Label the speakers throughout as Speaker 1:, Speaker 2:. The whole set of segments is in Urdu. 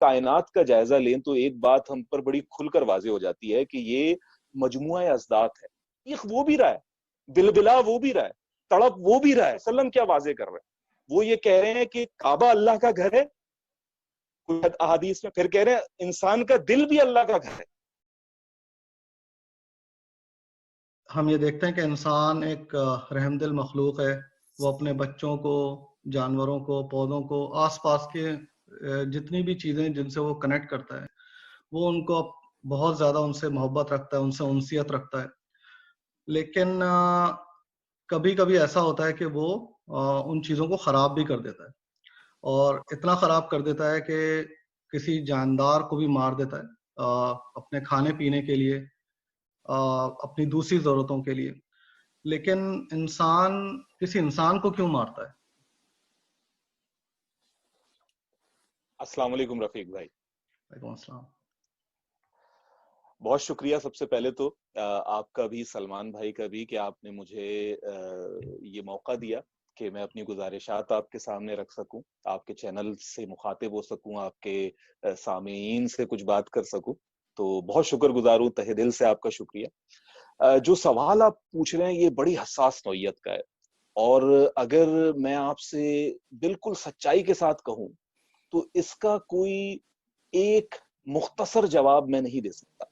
Speaker 1: کائنات کا جائزہ لیں تو ایک بات ہم پر بڑی کھل کر واضح ہو جاتی ہے کہ یہ مجموعہ ازداد ہے. یہ وہ بھی رہا ہے، بلبلا وہ بھی رہا ہے، تڑپ وہ بھی رہا ہے. وسلم کیا واضح کر رہے ہیں؟ وہ یہ کہہ رہے ہیں کہ کعبہ اللہ کا گھر ہے، احادیث میں پھر کہہ رہے ہیں انسان کا دل بھی اللہ کا گھر ہے.
Speaker 2: ہم یہ دیکھتے ہیں کہ انسان ایک رحم دل مخلوق ہے. وہ اپنے بچوں کو، جانوروں کو، پودوں کو، آس پاس کے جتنی بھی چیزیں جن سے وہ کنیکٹ کرتا ہے، وہ ان کو بہت زیادہ ان سے محبت رکھتا ہے، ان سے انسیت رکھتا ہے. لیکن کبھی کبھی ایسا ہوتا ہے کہ وہ ان چیزوں کو خراب بھی کر دیتا ہے، اور اتنا خراب کر دیتا ہے کہ کسی جاندار کو بھی مار دیتا ہے اپنے کھانے پینے کے لیے، اپنی دوسری ضرورتوں کے لیے. لیکن انسان کسی انسان کو کیوں مارتا ہے؟
Speaker 1: السلام علیکم رفیق بھائی.
Speaker 2: وعلیکم السلام.
Speaker 1: بہت شکریہ سب سے پہلے تو آپ کا بھی، سلمان بھائی کا بھی، کہ آپ نے مجھے یہ موقع دیا کہ میں اپنی گزارشات آپ کے سامنے رکھ سکوں، آپ کے چینل سے مخاطب ہو سکوں، آپ کے سامعین سے کچھ بات کر سکوں. تو بہت شکر گزار ہوں، تہہ دل سے آپ کا شکریہ. جو سوال آپ پوچھ رہے ہیں یہ بڑی حساس نوعیت کا ہے، اور اگر میں آپ سے بالکل سچائی کے ساتھ کہوں تو اس کا کوئی ایک مختصر جواب میں نہیں دے سکتا،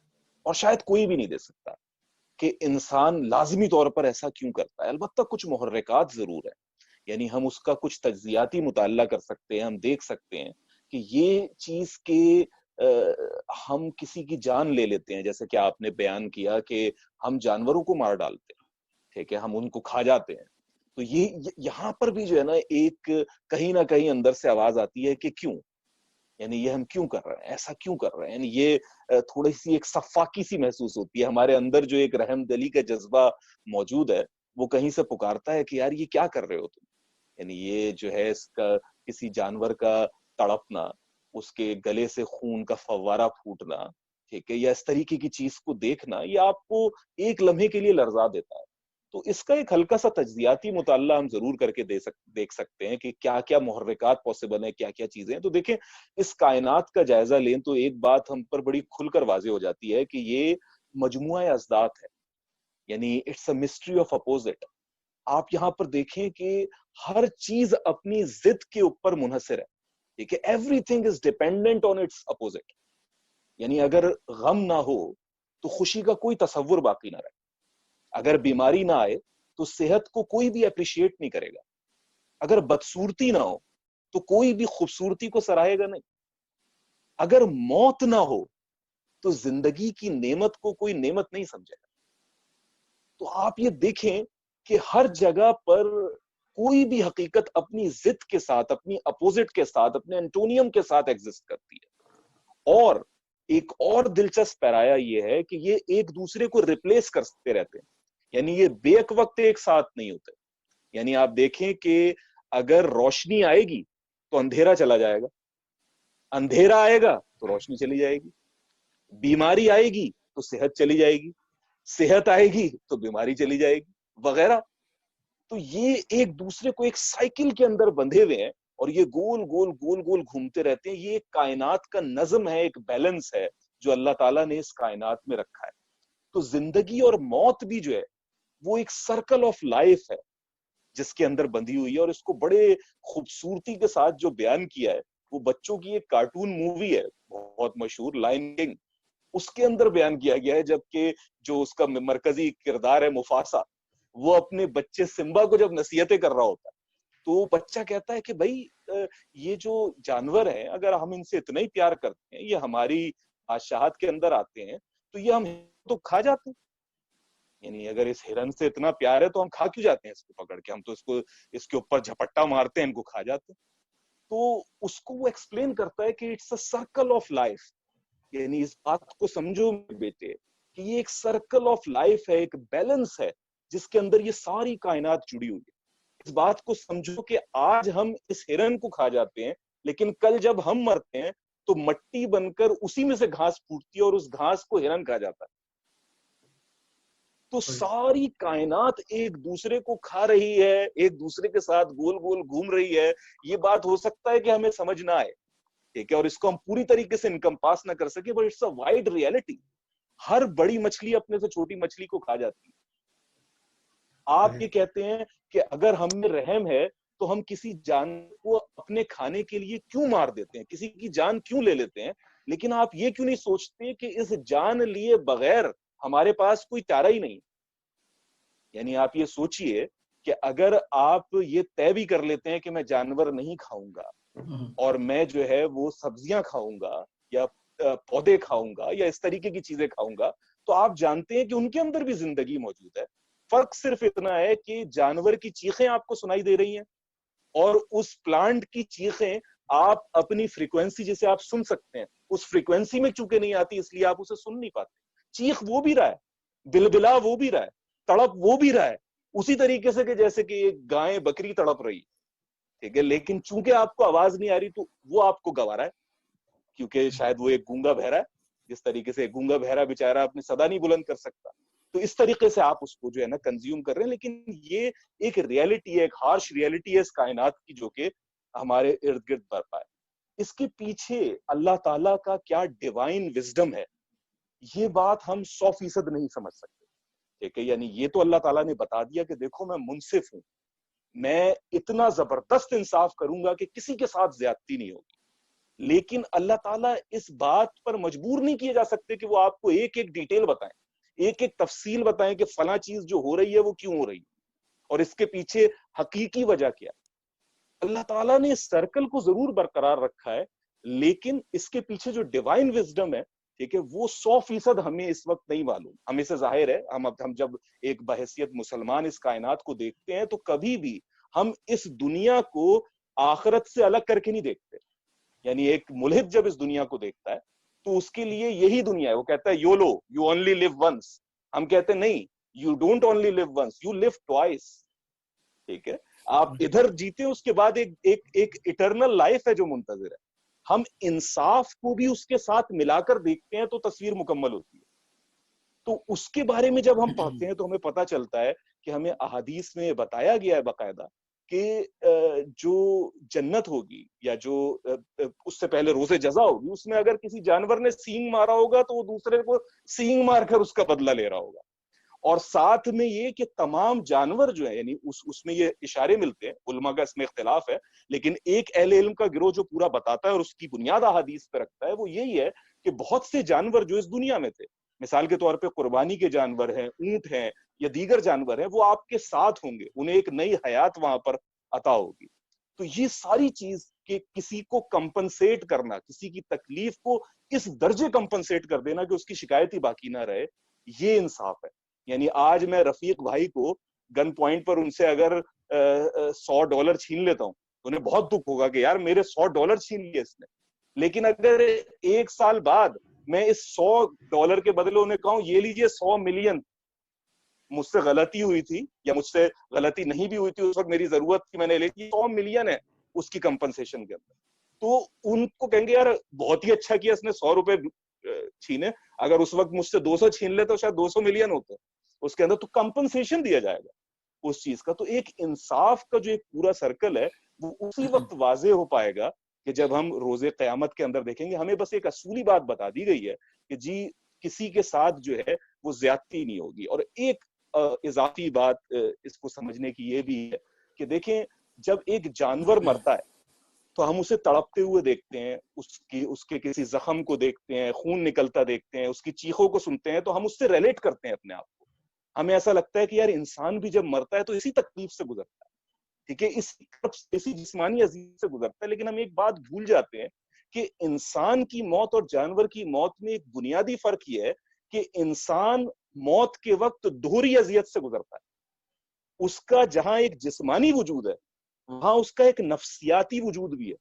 Speaker 1: اور شاید کوئی بھی نہیں دے سکتا کہ انسان لازمی طور پر ایسا کیوں کرتا ہے. البتہ کچھ محرکات ضرور ہیں، یعنی ہم اس کا کچھ تجزیاتی مطالعہ کر سکتے ہیں، ہم دیکھ سکتے ہیں کہ یہ چیز کے ہم کسی کی جان لے لیتے ہیں، جیسے کہ آپ نے بیان کیا کہ ہم جانوروں کو مار ڈالتے ہیں، ٹھیک ہے، ہم ان کو کھا جاتے ہیں. تو یہ یہاں پر بھی جو ہے نا ایک کہیں نہ کہیں اندر سے آواز آتی ہے کہ کیوں، یعنی یہ ہم کیوں کر رہے ہیں، ایسا کیوں کر رہے ہیں. یعنی یہ تھوڑی سی ایک سفاکی سی محسوس ہوتی ہے ہمارے اندر، جو ایک رحم دلی کا جذبہ موجود ہے وہ کہیں سے پکارتا ہے کہ یار یہ کیا کر رہے ہو تم. یعنی یہ جو ہے اس کا کسی جانور کا تڑپنا، اس کے گلے سے خون کا فوارہ پھوٹنا، ٹھیک ہے، یا اس طریقے کی چیز کو دیکھنا، یہ آپ کو ایک لمحے کے لیے لرزا دیتا ہے. تو اس کا ایک ہلکا سا تجزیاتی مطالعہ ہم ضرور کر کے دیکھ سکتے ہیں کہ کیا کیا محرکات پاسبل ہیں، کیا کیا چیزیں ہیں. تو دیکھیں، اس کائنات کا جائزہ لیں تو ایک بات ہم پر بڑی کھل کر واضح ہو جاتی ہے کہ یہ مجموعہ ازداد ہے، یعنی it's a mystery of opposite. آپ یہاں پر دیکھیں کہ ہر چیز اپنی ضد کے اوپر منحصر ہے، ٹھیک ہے، every thing is dependent on its opposite. یعنی اگر غم نہ ہو تو خوشی کا کوئی تصور باقی نہ رہے، اگر بیماری نہ آئے تو صحت کو کوئی بھی اپریشیٹ نہیں کرے گا، اگر بدصورتی نہ ہو تو کوئی بھی خوبصورتی کو سراہے گا نہیں، اگر موت نہ ہو تو زندگی کی نعمت کو کوئی نعمت نہیں سمجھے گا. تو آپ یہ دیکھیں کہ ہر جگہ پر کوئی بھی حقیقت اپنی ضد کے ساتھ، اپنی اپوزٹ کے ساتھ، اپنے انٹونیم کے ساتھ ایگزسٹ کرتی ہے. اور ایک اور دلچسپ پیرایا یہ ہے کہ یہ ایک دوسرے کو ریپلیس کرتے رہتے ہیں، یعنی یہ بیک وقت ایک ساتھ نہیں ہوتے. یعنی آپ دیکھیں کہ اگر روشنی آئے گی تو اندھیرا چلا جائے گا، اندھیرا آئے گا تو روشنی چلی جائے گی، بیماری آئے گی تو صحت چلی جائے گی، صحت آئے گی تو بیماری چلی جائے گی، وغیرہ. تو یہ ایک دوسرے کو ایک سائیکل کے اندر بندھے ہوئے ہیں، اور یہ گول گول گول گول گھومتے رہتے ہیں. یہ ایک کائنات کا نظم ہے، ایک بیلنس ہے جو اللہ تعالیٰ نے اس کائنات میں رکھا ہے. تو زندگی اور موت بھی جو ہے وہ ایک سرکل آف لائف ہے جس کے اندر بندھی ہوئی ہے، اور اس کو بڑے خوبصورتی کے ساتھ جو بیان کیا ہے وہ بچوں کی ایک کارٹون مووی ہے بہت مشہور، لائن کنگ، اس کے اندر بیان کیا گیا ہے. جبکہ جو اس کا مرکزی کردار ہے مفاسا، وہ اپنے بچے سمبا کو جب نصیحتیں کر رہا ہوتا ہے تو بچہ کہتا ہے کہ بھائی یہ جو جانور ہیں اگر ہم ان سے اتنا ہی پیار کرتے ہیں، یہ ہماری بادشاہت کے اندر آتے ہیں تو یہ ہم تو کھا جاتے ہیں. یعنی اگر اس ہرن سے اتنا پیار ہے تو ہم کھا کیوں جاتے ہیں اس کو پکڑ کے، ہم تو اس کے اوپر جھپٹا مارتے ہیں، ان کو کھا جاتے ہیں. تو اس کو وہ ایکسپلین کرتا ہے کہ it's a circle of life. یعنی اس بات کو سمجھو بیٹے کہ یہ ایک سرکل آف لائف ہے، ایک بیلنس ہے جس کے اندر یہ ساری کائنات جڑی ہوئی ہے. اس بات کو سمجھو کہ آج ہم اس ہرن کو کھا جاتے ہیں، لیکن کل جب ہم مرتے ہیں تو مٹی بن کر اسی میں سے گھاس پھوٹتی ہے اور اس گھاس کو ہرن کھا جاتا ہے. تو ساری کائنات ایک دوسرے کو کھا رہی ہے، ایک دوسرے کے ساتھ گول گول گھوم رہی ہے. یہ بات ہو سکتا ہے کہ ہمیں سمجھ نہ آئے، ٹھیک ہے, اور اس کو ہم پوری طریقے سے انکمپاس نہ کر سکے, but it's a wide reality. ہر بڑی مچھلی اپنے سے چھوٹی مچھلی کو کھا جاتی ہے. آپ یہ کہتے ہیں کہ اگر ہم میں رحم ہے تو ہم کسی جانور کو اپنے کھانے کے لیے کیوں مار دیتے ہیں, کسی کی جان کیوں لے لیتے ہیں, لیکن آپ یہ کیوں نہیں سوچتے کہ اس جان لیے بغیر ہمارے پاس کوئی چارہ ہی نہیں. یعنی آپ یہ سوچئے کہ اگر آپ یہ طے بھی کر لیتے ہیں کہ میں جانور نہیں کھاؤں گا اور میں جو ہے وہ سبزیاں کھاؤں گا یا پودے کھاؤں گا یا اس طریقے کی چیزیں کھاؤں گا, تو آپ جانتے ہیں کہ ان کے اندر بھی زندگی موجود ہے. فرق صرف اتنا ہے کہ جانور کی چیخیں آپ کو سنائی دے رہی ہیں اور اس پلانٹ کی چیخیں آپ اپنی فریکوینسی جسے آپ سن سکتے ہیں اس فریکوینسی میں چونکہ نہیں آتی, اس لیے آپ اسے سن نہیں پاتے. چیخ وہ بھی رہا ہے, بلبلا وہ بھی رہا ہے, تڑپ وہ بھی رہا ہے, اسی طریقے سے کہ جیسے کہ ایک گائے بکری تڑپ رہی, ٹھیک ہے, لیکن چونکہ آپ کو آواز نہیں آ رہی تو وہ آپ کو گوارا ہے, کیونکہ شاید وہ ایک گونگا بہرا ہے. جس طریقے سے گونگا بہرا بےچارا اپنی صدا نہیں بلند کر سکتا, تو اس طریقے سے آپ اس کو جو ہے نا کنزیوم کر رہے ہیں. لیکن یہ ایک ریئلٹی ہے, ایک ہارش ریئلٹی ہے اس کائنات کی جو کہ ہمارے ارد گرد برپا ہے. اس کے پیچھے اللہ تعالیٰ کا کیا ڈیوائن وزڈم ہے, یہ بات ہم 100% نہیں سمجھ سکتے. ٹھیک ہے, یعنی یہ تو اللہ تعالیٰ نے بتا دیا کہ دیکھو میں منصف ہوں, میں اتنا زبردست انصاف کروں گا کہ کسی کے ساتھ زیادتی نہیں ہوگی. لیکن اللہ تعالیٰ اس بات پر مجبور نہیں کیے جا سکتے کہ وہ آپ کو ایک ایک ڈیٹیل بتائیں, ایک ایک تفصیل بتائیں کہ فلاں چیز جو ہو رہی ہے وہ کیوں ہو رہی ہے اور اس کے پیچھے حقیقی وجہ کیا. اللہ تعالیٰ نے اس سرکل کو ضرور برقرار رکھا ہے, لیکن اس کے پیچھے جو ڈیوائن وزڈم ہے, ٹھیک ہے, وہ 100% ہمیں اس وقت نہیں معلوم. ہمیں سے ظاہر ہے ہم جب ایک بحیثیت مسلمان اس کائنات کو دیکھتے ہیں تو کبھی بھی ہم اس دنیا کو آخرت سے الگ کر کے نہیں دیکھتے. یعنی ایک ملحد جب اس دنیا کو دیکھتا ہے تو اس کے لیے یہی دنیا ہے, وہ کہتا ہے YOLO, you only live once. ہم کہتے ہیں نہیں, you don't only live once, you live twice. ٹھیک ہے, آپ ادھر جیتے اس کے بعد ایک اٹرنل لائف ہے جو منتظر ہے. ہم انصاف کو بھی اس کے ساتھ ملا کر دیکھتے ہیں تو تصویر مکمل ہوتی ہے. تو اس کے بارے میں جب ہم پڑھتے ہیں تو ہمیں پتہ چلتا ہے کہ ہمیں احادیث میں بتایا گیا ہے باقاعدہ کہ جو جنت ہوگی یا جو اس سے پہلے روز جزا ہوگی, اس میں اگر کسی جانور نے سینگ مارا ہوگا تو وہ دوسرے کو سینگ مار کر اس کا بدلہ لے رہا ہوگا. اور ساتھ میں یہ کہ تمام جانور جو ہیں, یعنی اس میں یہ اشارے ملتے ہیں, علماء کا اس میں اختلاف ہے, لیکن ایک اہل علم کا گروہ جو پورا بتاتا ہے اور اس کی بنیاد احادیث پہ رکھتا ہے وہ یہی ہے کہ بہت سے جانور جو اس دنیا میں تھے, مثال کے طور پہ قربانی کے جانور ہیں, اونٹ ہیں یا دیگر جانور ہیں, وہ آپ کے ساتھ ہوں گے, انہیں ایک نئی حیات وہاں پر عطا ہوگی. تو یہ ساری چیز کہ کسی کو کمپنسیٹ کرنا, کسی کی تکلیف کو اس درجے کمپنسیٹ کر دینا کہ اس کی شکایت ہی باقی نہ رہے, یہ انصاف ہے. یعنی آج میں رفیق بھائی کو گن پوائنٹ پر ان سے اگر $100 چھین لیتا ہوں تو انہیں بہت دکھ ہوگا کہ یار میرے $100 چھین لیے اس نے. لیکن اگر 1 سال بعد میں اس $100 کے بدلے انہیں کہوں یہ لیجئے 100 ملین, مجھ سے غلطی ہوئی تھی یا مجھ سے غلطی نہیں بھی ہوئی تھی, اس وقت میری ضرورت تھی, میں نے لی تھی, 100 ملین ہے اس کی کمپنسیشن کے اندر, تو ان کو کہیں گے یار بہت ہی اچھا کیا اس نے $100 چھینے, اگر اس وقت مجھ سے 200 چھین لے تو شاید 200 ملین ہوتے اس کے اندر, تو کمپنسیشن دیا جائے گا اس چیز کا. تو ایک انصاف کا جو ایک پورا سرکل ہے وہ اسی وقت واضح ہو پائے گا کہ جب ہم روز قیامت کے اندر دیکھیں گے. ہمیں بس ایک اصولی بات بتا دی گئی ہے کہ جی کسی کے ساتھ جو ہے وہ زیادتی نہیں ہوگی. اور ایک اضافی بات اس کو سمجھنے کی یہ بھی ہے کہ دیکھیں جب ایک جانور مرتا ہے تو ہم اسے تڑپتے ہوئے دیکھتے ہیں, اس کے کسی زخم کو دیکھتے ہیں, خون نکلتا دیکھتے ہیں, اس کی چیخوں کو سنتے ہیں, تو ہم اس سے ریلیٹ کرتے ہیں اپنے آپ کو. ہمیں ایسا لگتا ہے کہ یار انسان بھی جب مرتا ہے تو اسی تکلیف سے گزرتا ہے, ٹھیک ہے, اسی جسمانی عذاب سے گزرتا ہے. لیکن ہم ایک بات بھول جاتے ہیں کہ انسان کی موت اور جانور کی موت میں ایک بنیادی فرق یہ ہے کہ انسان موت کے وقت دوہری اذیت سے گزرتا ہے. اس کا جہاں ایک جسمانی وجود ہے وہاں اس کا ایک نفسیاتی وجود بھی ہے.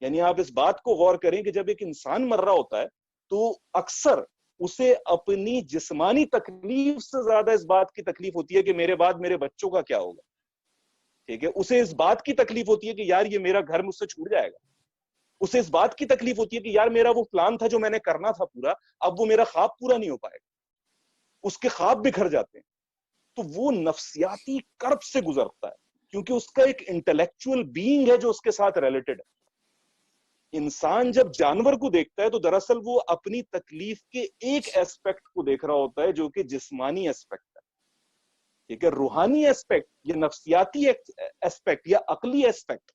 Speaker 1: یعنی آپ اس بات کو غور کریں کہ جب ایک انسان مر رہا ہوتا ہے تو اکثر اسے اپنی جسمانی تکلیف سے زیادہ اس بات کی تکلیف ہوتی ہے کہ میرے بعد میرے بچوں کا کیا ہوگا. ٹھیک ہے, اسے اس بات کی تکلیف ہوتی ہے کہ یار یہ میرا گھر مجھ سے چھوٹ جائے گا. اسے اس بات کی تکلیف ہوتی ہے کہ یار میرا وہ پلان تھا جو میں نے کرنا تھا پورا, اب وہ میرا خواب پورا نہیں ہو پائے گا. اس کے خواب بکھر جاتے ہیں. تو وہ نفسیاتی کرب سے گزرتا ہے کیونکہ اس کا ایک انٹلیکچوئل بینگ ہے جو اس کے ساتھ ریلیٹڈ ہے. انسان جب جانور کو دیکھتا ہے تو دراصل وہ اپنی تکلیف کے ایک ایسپیکٹ کو دیکھ رہا ہوتا ہے جو کہ جسمانی ایسپیکٹ ہے، ٹھیک ہے. روحانی ایسپیکٹ یا نفسیاتی ایسپیکٹ یا عقلی ایسپیکٹ،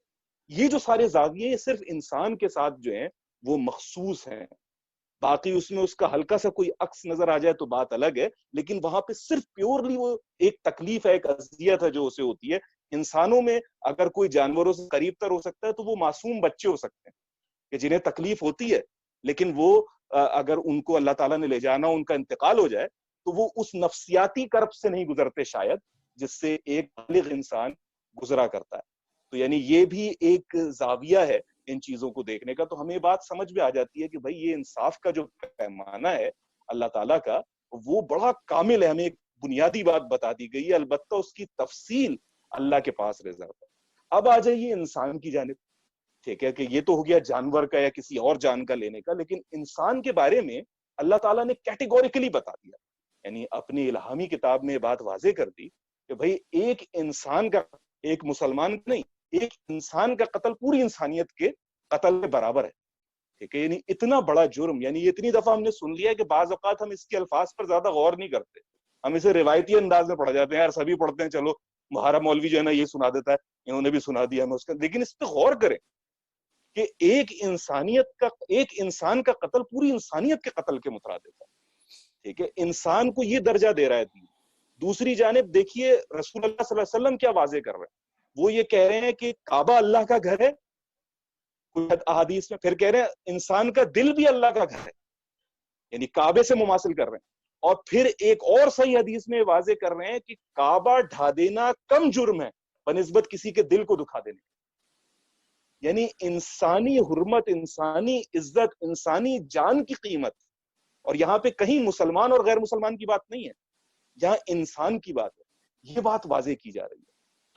Speaker 1: یہ جو سارے زاویے یہ صرف انسان کے ساتھ جو ہیں وہ مخصوص ہیں. باقی اس میں اس کا ہلکا سا کوئی عکس نظر آ جائے تو بات الگ ہے، لیکن وہاں پہ صرف پیورلی وہ ایک تکلیف ہے، ایک اذیت ہے جو اسے ہوتی ہے. انسانوں میں اگر کوئی جانوروں سے قریب تر ہو سکتا ہے تو وہ معصوم بچے ہو سکتے ہیں کہ جنہیں تکلیف ہوتی ہے، لیکن وہ اگر ان کو اللہ تعالیٰ نے لے جانا، ان کا انتقال ہو جائے تو وہ اس نفسیاتی کرب سے نہیں گزرتے شاید جس سے ایک بالغ انسان گزرا کرتا ہے. تو یعنی یہ بھی ایک زاویہ ہے ان چیزوں کو دیکھنے کا. تو ہمیں بات سمجھ میں آ جاتی ہے کہ بھائی یہ انصاف کا جو پیمانہ ہے اللہ تعالیٰ کا وہ بڑا کامل ہے. ہمیں ایک بنیادی بات بتا دی گئی ہے، البتہ اس کی تفصیل اللہ کے پاس ریزرو ہے. اب آ جائیے انسان کی جانب، ٹھیک ہے، کہ یہ تو ہو گیا جانور کا یا کسی اور جان کا لینے کا، لیکن انسان کے بارے میں اللہ تعالیٰ نے کیٹیگوریکلی بتا دیا، یعنی اپنی الہامی کتاب میں بات واضح کر دی کہ بھائی ایک انسان کا، ایک مسلمان نہیں، ایک انسان کا قتل پوری انسانیت کے قتل کے برابر ہے. ٹھیک ہے، یعنی اتنا بڑا جرم، یعنی یہ اتنی دفعہ ہم نے سن لیا ہے کہ بعض اوقات ہم اس کے الفاظ پر زیادہ غور نہیں کرتے، ہم اسے روایتی انداز میں پڑھ جاتے ہیں، یار سبھی پڑھتے ہیں، چلو مہارا مولوی جو ہے نا یہ سنا دیتا ہے، انہوں نے بھی سنا دیا ہمیں اس کا. لیکن اس پہ غور کریں کہ ایک انسان کا قتل پوری انسانیت کے قتل کے مترادف ہے. ٹھیک ہے، انسان کو یہ درجہ دے رہا ہے دین. دوسری جانب دیکھیے رسول اللہ صلی اللہ علیہ وسلم کیا واضح کر رہے ہیں، وہ یہ کہہ رہے ہیں کہ کعبہ اللہ کا گھر ہے، احادیث میں پھر کہہ رہے ہیں انسان کا دل بھی اللہ کا گھر ہے، یعنی کعبے سے مماثل کر رہے ہیں. اور پھر ایک اور صحیح حدیث میں واضح کر رہے ہیں کہ کعبہ ڈھا دینا کم جرم ہے بنسبت کسی کے دل کو دکھا دینے. یعنی انسانی حرمت، انسانی عزت، انسانی جان کی قیمت، اور یہاں پہ کہیں مسلمان اور غیر مسلمان کی بات نہیں ہے، یہاں انسان کی بات ہے، یہ بات واضح کی جا رہی ہے.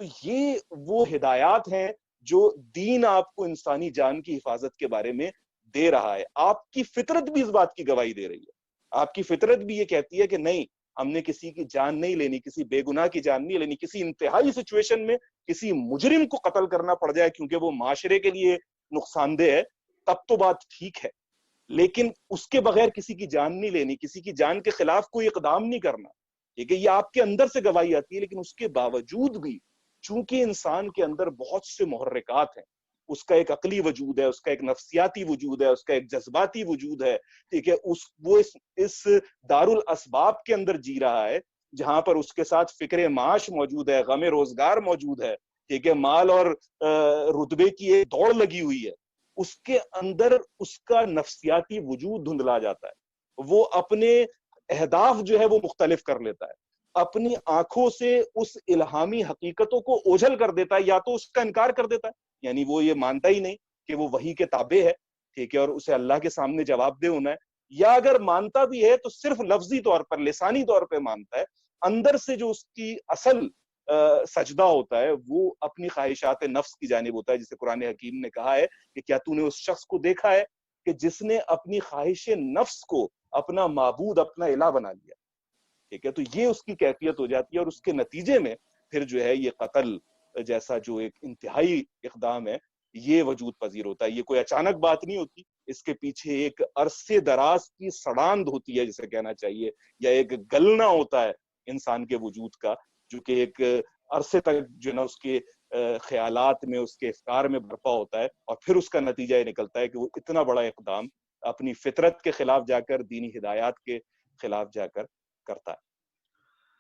Speaker 1: تو یہ وہ ہدایات ہیں جو دین آپ کو انسانی جان کی حفاظت کے بارے میں دے رہا ہے. آپ کی فطرت بھی اس بات کی گواہی دے رہی ہے، آپ کی فطرت بھی یہ کہتی ہے کہ نہیں، ہم نے کسی کی جان نہیں لینی، کسی بے گناہ کی جان نہیں لینی. کسی انتہائی سچویشن میں کسی مجرم کو قتل کرنا پڑ جائے کیونکہ وہ معاشرے کے لیے نقصان دہ ہے، تب تو بات ٹھیک ہے، لیکن اس کے بغیر کسی کی جان نہیں لینی، کسی کی جان کے خلاف کوئی اقدام نہیں کرنا. ٹھیک ہے، یہ آپ کے اندر سے گواہی آتی ہے. لیکن اس کے باوجود بھی چونکہ انسان کے اندر بہت سے محرکات ہیں، اس کا ایک عقلی وجود ہے، اس کا ایک نفسیاتی وجود ہے، اس کا ایک جذباتی وجود ہے. ٹھیک ہے، وہ اس دارالاسباب کے اندر جی رہا ہے جہاں پر اس کے ساتھ فکر معاش موجود ہے، غم روزگار موجود ہے. ٹھیک ہے، مال اور رتبے کی ایک دوڑ لگی ہوئی ہے. اس کے اندر اس کا نفسیاتی وجود دھندلا جاتا ہے، وہ اپنے اہداف جو ہے وہ مختلف کر لیتا ہے، اپنی آنکھوں سے اس الہامی حقیقتوں کو اوجھل کر دیتا ہے، یا تو اس کا انکار کر دیتا ہے، یعنی وہ یہ مانتا ہی نہیں کہ وہ وحی کے تابع ہے. ٹھیک ہے، اور اسے اللہ کے سامنے جواب دہ ہونا ہے. یا اگر مانتا بھی ہے تو صرف لفظی طور پر، لسانی طور پہ مانتا ہے، اندر سے جو اس کی اصل سجدہ ہوتا ہے وہ اپنی خواہشات نفس کی جانب ہوتا ہے. جسے قرآن حکیم نے کہا ہے کہ کیا تو نے اس شخص کو دیکھا ہے کہ جس نے اپنی خواہش نفس کو اپنا معبود، اپنا الہ بنا لیا. ٹھیک ہے، تو یہ اس کی کیفیت ہو جاتی ہے، اور اس کے نتیجے میں پھر جو ہے یہ قتل جیسا جو ایک انتہائی اقدام ہے یہ وجود پذیر ہوتا ہے. یہ کوئی اچانک بات نہیں ہوتی، اس کے پیچھے ایک عرصے دراز کی سڑاند ہوتی ہے جسے کہنا چاہیے، یا ایک گلنا ہوتا ہے انسان کے وجود کا، جو کہ ایک عرصے تک جو ہے نا اس کے خیالات میں، اس کے افکار میں برپا ہوتا ہے، اور پھر اس کا نتیجہ یہ نکلتا ہے کہ وہ اتنا بڑا اقدام اپنی فطرت کے خلاف جا کر، دینی ہدایات کے خلاف جا کر کرتا ہے.